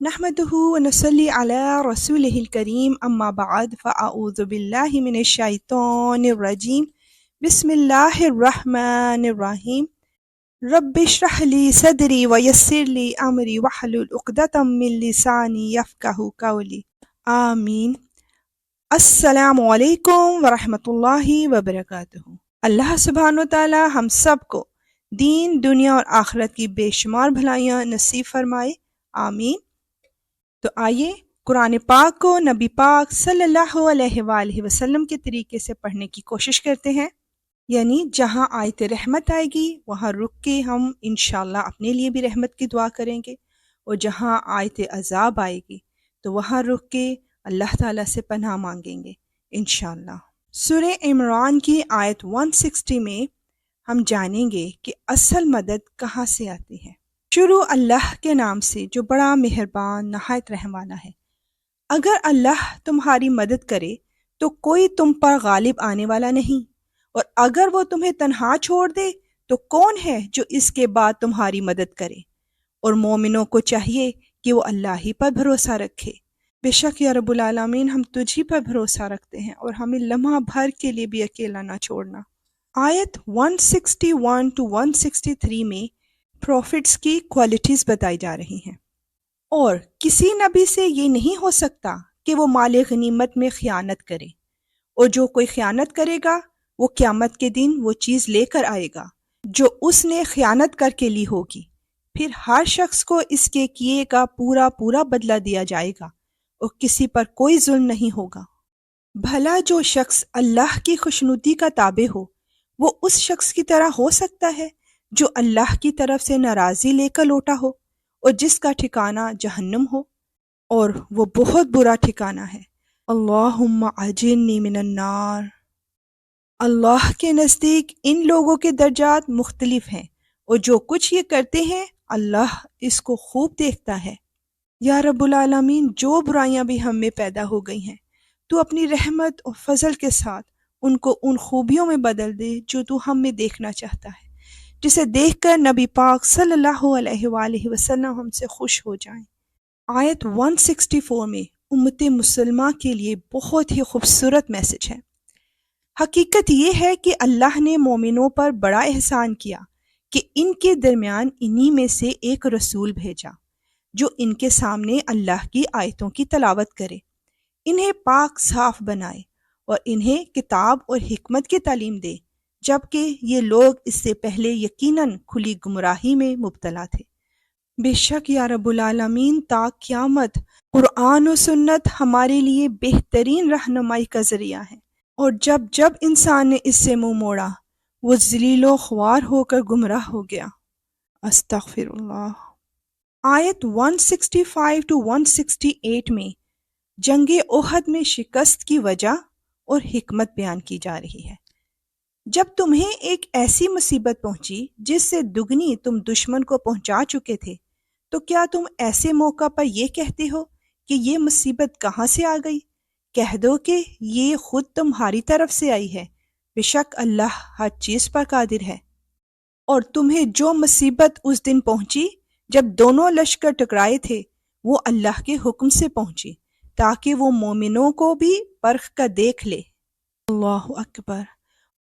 نحمده ونصلي على رسوله الكريم أما بعد فأعوذ بالله من الشيطان الرجيم بسم الله الرحمن الرحيم رب اشرح لي صدري ويسر لي أمري واحلل عقدة من لساني يفقهوا قولي آمین۔ السلام علیکم ورحمۃ اللہ وبرکاتہ۔ اللہ سبحانہ و تعالی ہم سب کو دین، دنیا اور آخرت کی بے شمار بھلائیاں نصیب فرمائے، آمین۔ تو آئیے قرآن پاک کو نبی پاک صلی اللہ علیہ وآلہ وسلم کے طریقے سے پڑھنے کی کوشش کرتے ہیں، یعنی جہاں آیت رحمت آئے گی وہاں رک کے ہم انشاءاللہ اپنے لیے بھی رحمت کی دعا کریں گے، اور جہاں آیت عذاب آئے گی تو وہاں رک کے اللہ تعالیٰ سے پناہ مانگیں گے انشاءاللہ۔ سورہ عمران کی آیت 160 میں ہم جانیں گے کہ اصل مدد کہاں سے آتی ہے۔ شروع اللہ کے نام سے جو بڑا مہربان نہایت رحم والا ہے۔ اگر اللہ تمہاری مدد کرے تو کوئی تم پر غالب آنے والا نہیں، اور اگر وہ تمہیں تنہا چھوڑ دے تو کون ہے جو اس کے بعد تمہاری مدد کرے۔ اور مومنوں کو چاہیے کہ وہ اللہ ہی پر بھروسہ رکھے۔ بے شک یا رب العالمین ہم تجھی پر بھروسہ رکھتے ہیں، اور ہمیں لمحہ بھر کے لیے بھی اکیلا نہ چھوڑنا۔ آیت 161 to 163 میں پروفٹس کی کوالٹیز بتائی جا رہی ہیں۔ اور کسی نبی سے یہ نہیں ہو سکتا کہ وہ مال غنیمت میں خیانت کرے، اور جو کوئی خیانت کرے گا وہ قیامت کے دن وہ چیز لے کر آئے گا جو اس نے خیانت کر کے لی ہوگی، پھر ہر شخص کو اس کے کیے کا پورا پورا بدلہ دیا جائے گا، اور کسی پر کوئی ظلم نہیں ہوگا۔ بھلا جو شخص اللہ کی خوشنودی کا تابع ہو وہ اس شخص کی طرح ہو سکتا ہے جو اللہ کی طرف سے ناراضی لے کر لوٹا ہو، اور جس کا ٹھکانہ جہنم ہو، اور وہ بہت برا ٹھکانہ ہے۔ اللہم اجرنی من النار۔ اللہ کے نزدیک ان لوگوں کے درجات مختلف ہیں، اور جو کچھ یہ کرتے ہیں اللہ اس کو خوب دیکھتا ہے۔ یا رب العالمین جو برائیاں بھی ہم میں پیدا ہو گئی ہیں تو اپنی رحمت اور فضل کے ساتھ ان کو ان خوبیوں میں بدل دے جو تو ہم میں دیکھنا چاہتا ہے، جسے دیکھ کر نبی پاک صلی اللہ علیہ وآلہ وسلم ہم سے خوش ہو جائیں۔ آیت 164 میں امت مسلمہ کے لیے بہت ہی خوبصورت میسج ہے۔ حقیقت یہ ہے کہ اللہ نے مومنوں پر بڑا احسان کیا کہ ان کے درمیان انہی میں سے ایک رسول بھیجا جو ان کے سامنے اللہ کی آیتوں کی تلاوت کرے، انہیں پاک صاف بنائے، اور انہیں کتاب اور حکمت کی تعلیم دے، جبکہ یہ لوگ اس سے پہلے یقیناً کھلی گمراہی میں مبتلا تھے۔ بے شک یا رب العالمین تا قیامت قرآن و سنت ہمارے لیے بہترین رہنمائی کا ذریعہ ہے، اور جب جب انسان نے اس سے منہ موڑا وہ ذلیل و خوار ہو کر گمراہ ہو گیا۔ استغفر اللہ۔ آیت 165 to 168 میں جنگ احد میں شکست کی وجہ اور حکمت بیان کی جا رہی ہے۔ جب تمہیں ایک ایسی مصیبت پہنچی جس سے دگنی تم دشمن کو پہنچا چکے تھے، تو کیا تم ایسے موقع پر یہ کہتے ہو کہ یہ مصیبت کہاں سے آ گئی؟ کہہ دو کہ یہ خود تمہاری طرف سے آئی ہے، بے شک اللہ ہر چیز پر قادر ہے۔ اور تمہیں جو مصیبت اس دن پہنچی جب دونوں لشکر ٹکرائے تھے وہ اللہ کے حکم سے پہنچی تاکہ وہ مومنوں کو بھی پرکھ کر دیکھ لے، اللہ اکبر،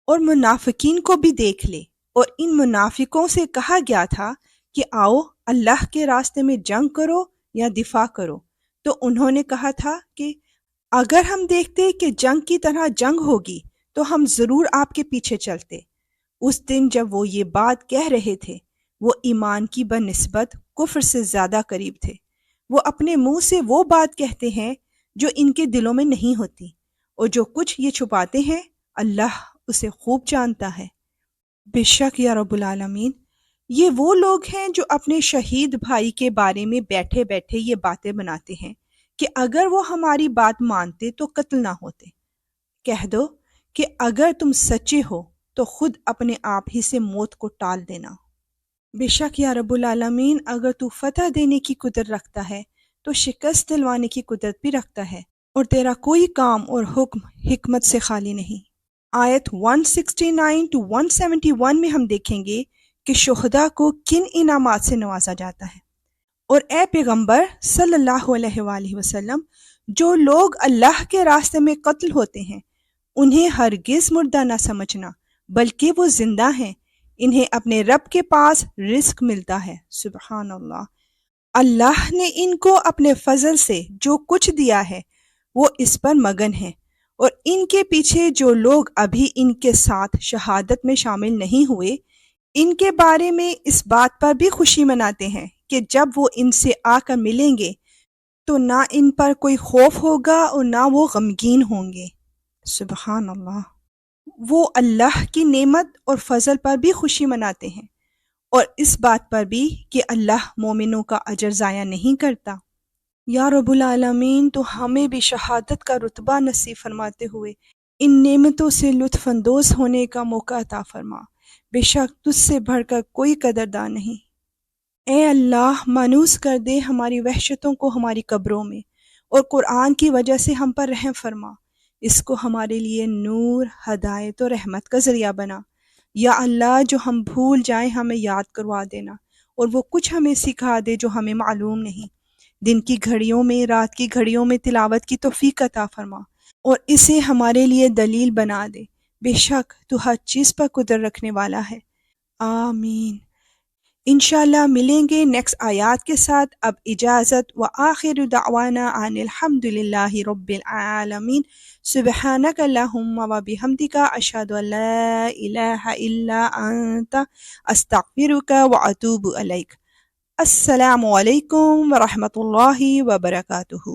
اور منافقین کو بھی دیکھ لے۔ اور ان منافقوں سے کہا گیا تھا کہ آؤ اللہ کے راستے میں جنگ کرو یا دفاع کرو، تو انہوں نے کہا تھا کہ اگر ہم دیکھتے کہ جنگ کی طرح جنگ ہوگی تو ہم ضرور آپ کے پیچھے چلتے۔ اس دن جب وہ یہ بات کہہ رہے تھے وہ ایمان کی بنسبت کفر سے زیادہ قریب تھے۔ وہ اپنے منہ سے وہ بات کہتے ہیں جو ان کے دلوں میں نہیں ہوتی، اور جو کچھ یہ چھپاتے ہیں اللہ اسے خوب جانتا ہے۔ بے شک یا رب العالمین یہ وہ لوگ ہیں جو اپنے شہید بھائی کے بارے میں بیٹھے بیٹھے یہ باتیں بناتے ہیں کہ اگر وہ ہماری بات مانتے تو قتل نہ ہوتے۔ کہہ دو کہ اگر تم سچے ہو تو خود اپنے آپ ہی سے موت کو ٹال دینا۔ بے شک یا رب العالمین اگر تو فتح دینے کی قدرت رکھتا ہے تو شکست دلوانے کی قدرت بھی رکھتا ہے، اور تیرا کوئی کام اور حکم حکمت سے خالی نہیں۔ آیت 169 to 171 میں ہم دیکھیں گے کہ شہداء کو کن انعامات سے نوازا جاتا ہے، اور اے پیغمبر صلی اللہ علیہ وآلہ وسلم، جو لوگ اللہ کے راستے میں قتل ہوتے ہیں انہیں ہرگز مردہ نہ سمجھنا، بلکہ وہ زندہ ہیں، انہیں اپنے رب کے پاس رزق ملتا ہے۔ سبحان اللہ۔ اللہ نے ان کو اپنے فضل سے جو کچھ دیا ہے وہ اس پر مگن ہیں، اور ان کے پیچھے جو لوگ ابھی ان کے ساتھ شہادت میں شامل نہیں ہوئے، ان کے بارے میں اس بات پر بھی خوشی مناتے ہیں کہ جب وہ ان سے آ کر ملیں گے تو نہ ان پر کوئی خوف ہوگا اور نہ وہ غمگین ہوں گے۔ سبحان اللہ۔ وہ اللہ کی نعمت اور فضل پر بھی خوشی مناتے ہیں، اور اس بات پر بھی کہ اللہ مومنوں کا اجر ضائع نہیں کرتا۔ یا رب العالمین، تو ہمیں بھی شہادت کا رتبہ نصیب فرماتے ہوئے ان نعمتوں سے لطف اندوز ہونے کا موقع عطا فرما۔ بے شک تجھ سے بڑھ کر کوئی قدردان نہیں۔ اے اللہ، مانوس کر دے ہماری وحشتوں کو ہماری قبروں میں، اور قرآن کی وجہ سے ہم پر رحم فرما، اس کو ہمارے لیے نور، ہدایت اور رحمت کا ذریعہ بنا۔ یا اللہ، جو ہم بھول جائیں ہمیں یاد کروا دینا، اور وہ کچھ ہمیں سکھا دے جو ہمیں معلوم نہیں۔ دن کی گھڑیوں میں، رات کی گھڑیوں میں تلاوت کی توفیق عطا فرما، اور اسے ہمارے لیے دلیل بنا دے۔ بے شک تو ہر چیز پر قدرت رکھنے والا ہے۔ آمین۔ انشاءاللہ ملیں گے نیکسٹ آیات کے ساتھ۔ اب اجازت، وآخر دعوانا ان الحمدللہ رب العالمین۔ سبحانک اللہم وبحمدک، اشہد ان لا الہ الا انت، استغفرک واتوب الیک۔ السلام علیکم ورحمۃ اللہ وبرکاتہ۔